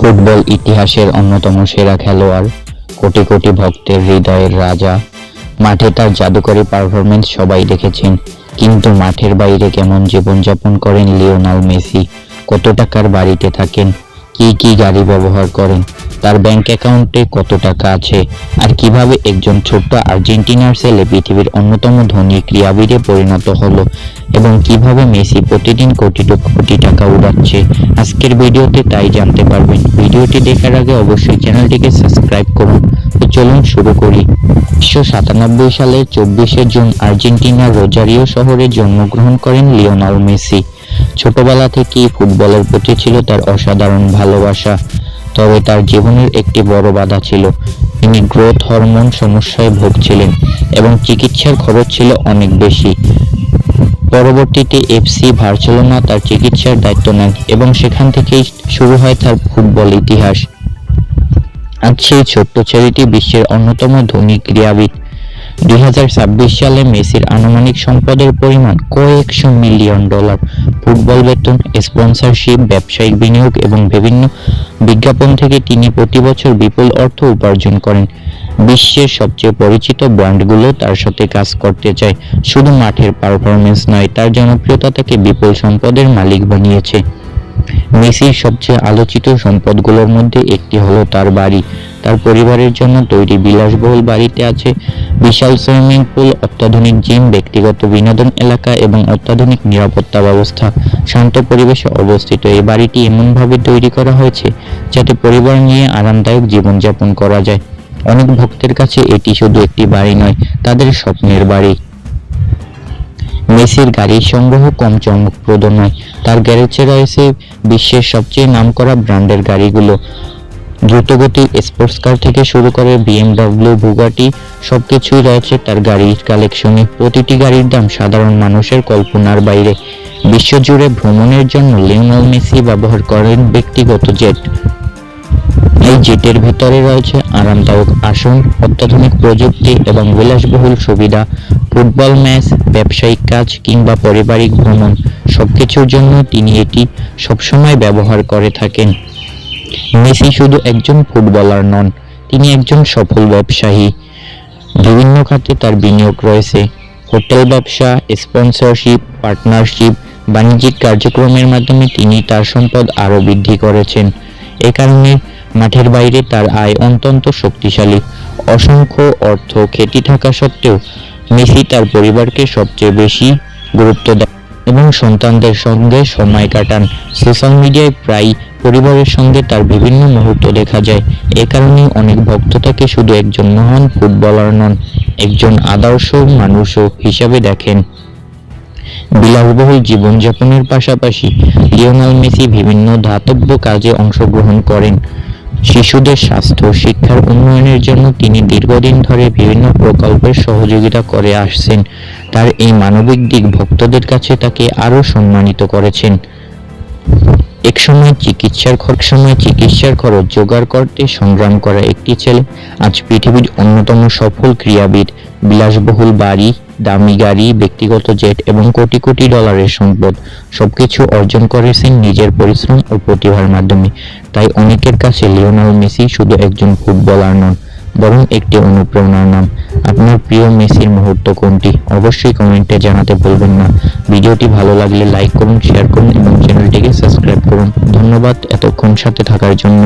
Football ইতিহাসের অন্যতম সেরা খেলোয়াড়, কোটি কোটি ভক্তের হৃদয়ের রাজা। মাঠে তার জাদুকরী পারফরম্যান্স সবাই দেখেছেন, কিন্তু মাঠের বাইরে কেমন জীবনযাপন করেন লিওনেল মেসি? কত টাকার বাড়িতে থাকেন, কি কি গাড়ি ব্যবহার করেন, তার ব্যাংক অ্যাকাউন্টে কত টাকা আছে, আর কিভাবে একজন ছোট্ট আর্জেন্টিনার ছেলে পৃথিবীর অন্যতম ধনী ক্রীড়াবিদে পরিণত হলো, এবং কিভাবে মেসি প্রতিদিন কোটি কোটি টাকা উড়াচ্ছে, আজকের ভিডিওতে তাই জানতে পারবেন। ভিডিওটি দেখার আগে অবশ্যই চ্যানেলটিকে সাবস্ক্রাইব করুন। তো চলুন শুরু করি। 1997 সালের 24শে জুন আর্জেন্টিনার রোজারিও শহরে জন্মগ্রহণ করেন লিওনেল মেসি। ছোটবেলা থেকেই ফুটবলের প্রতি ছিল তার অসাধারণ ভালোবাসা। তবে তার জীবনের একটি বড় বাধা ছিল, তিনি গ্রোথ হরমোন সমস্যায় ভুগছিলেন এবং চিকিৎসার খরচ ছিল অনেক বেশি। পরবর্তীতে এফসি বার্সেলোনা তার চিকিৎসার দায়িত্ব নেন এবং সেখান থেকেই শুরু হয় তার ফুটবল ইতিহাস। আজ সেই ছোট্ট ছেলেটি বিশ্বের অন্যতম ধনী ক্রীড়াবিদ। 2026 সালে মেসির আনুমানিক সম্পদের পরিমাণ কয়েকশো মিলিয়ন ডলার। ফুটবল বেতন, স্পন্সরশিপ, ব্যবসায়িক বিনিয়োগ এবং বিভিন্ন বিজ্ঞাপন থেকে তিনি প্রতি বছর বিপুল অর্থ উপার্জন করেন। বিশ্বের সবচেয়ে পরিচিত ব্র্যান্ডগুলো তার সাথে কাজ করতে চায়। শুধু মাঠের পারফরম্যান্স নয়, তার জনপ্রিয়তা তাকে বিপুল সম্পদের মালিক বানিয়েছে। মেসির সবচেয়ে আলোচিত সম্পদগুলোর মধ্যে একটি হলো তার বাড়ি। তার পরিবারের জন্য তৈরি বিলাসবহুল বাড়িতে আছে বিশাল সুইমিং পুল, অত্যাধুনিক জিম, ব্যক্তিগত বিনোদন এলাকা এবং অত্যাধুনিক নিরাপত্তা ব্যবস্থা। শান্ত পরিবেশে অবস্থিত এই বাড়িটি এমনভাবে তৈরি করা হয়েছে যাতে পরিবার নিয়ে আরামদায়ক জীবনযাপন করা যায়। অনেক ভক্তের কাছে এটি শুধু একটি বাড়ি নয়, তাদের স্বপ্নের বাড়ি। মেসির গাড়ির সংগ্রহ কম চমকপ্রদ নয়। তার গ্যারেজে রয়েছে বিশ্বের সবচেয়ে নামকরা ব্র্যান্ডের গাড়িগুলো। দ্রুতগতির স্পোর্টস কার থেকে শুরু করে বিএমডব্লিউ, বুগাটি, সবকিছুই রয়েছে তার গাড়ির কালেকশনে। প্রতিটি গাড়ির দাম সাধারণ মানুষের কল্পনার বাইরে। বিশ্বজুড়ে ভ্রমণের জন্য লিওনেল মেসি ব্যবহার করেন ব্যক্তিগত জেট। এই জেটের ভিতরে রয়েছে আরামদায়ক আসন, অত্যাধুনিক প্রযুক্তি এবং বিলাসবহুল সুবিধা। ফুটবল ম্যাচ, ব্যবসায়িক কাজ কিংবা পারিবারিক ভ্রমণ, সবকিছুর জন্য তিনি এটি সবসময় ব্যবহার করে থাকেন। মেসি শুধু একজন ফুটবলার নন, তিনি একজন সফল ব্যবসায়ী। বিভিন্ন খাতে তার বিনিয়োগ রয়েছে। হোটেল ব্যবসা, স্পন্সরশিপ, পার্টনারশিপ, বাণিজ্যিক কার্যক্রমের মাধ্যমে তিনি তার সম্পদ আরও বৃদ্ধি করেছেন। এ কারণে মাঠের বাইরে তার আয় অত্যন্ত শক্তিশালী। অসংখ্য অর্থ খ্যাতি থাকা সত্ত্বেও মেসি তার পরিবারকে সবচেয়ে বেশি গুরুত্ব দেন এবং সন্তানদের সঙ্গে সময় কাটান। সোশ্যাল মিডিয়ায় প্রায় পরিবারের সঙ্গে তার বিভিন্ন মুহূর্ত দেখা যায়। এ কারণে অনেক ভক্ত তাকে শুধু একজন মহান ফুটবলার নন, একজন আদর্শ মানুষও হিসাবে দেখেন। বিলাসবহুল জীবনযাপনের পাশাপাশি লিওনেল মেসি বিভিন্ন দাতব্য কাজে অংশগ্রহণ করেন। শিশুদের স্বাস্থ্য শিক্ষার উন্নয়নের জন্য তিনি দীর্ঘদিন ধরে বিভিন্ন প্রকল্পের সহযোগিতা করে আসছেন। তার এই মানবিক দিক ভক্তদের কাছে তাকে আরও সম্মানিত করেছেন। একসময় চিকিৎসার খরচ জোগাড় করতে সংগ্রাম করা একটি ছেলে আজ পৃথিবীর অন্যতম সফল ক্রীড়াবিদ। বিলাসবহুল বাড়ি, দামি গাড়ি, ব্যক্তিগত জেট এবং কোটি কোটি ডলারের সম্পদ, সবকিছু অর্জন করেছেন নিজের পরিশ্রম ও প্রতিভার মাধ্যমে। তাই অনেকের কাছে লিওনেল মেসি শুধু একজন ফুটবলার নন, বরং একটি অনুপ্রেরণার নাম। আপনার প্রিয় মেসির মুহূর্ত কোনটি? অবশ্যই কমেন্টে জানাতে ভুলবেন না। ভিডিওটি ভালো লাগলে লাইক করুন, শেয়ার করুন এবং চ্যানেলটিকে সাবস্ক্রাইব করুন। ধন্যবাদ এতক্ষণ সাথে থাকার জন্য।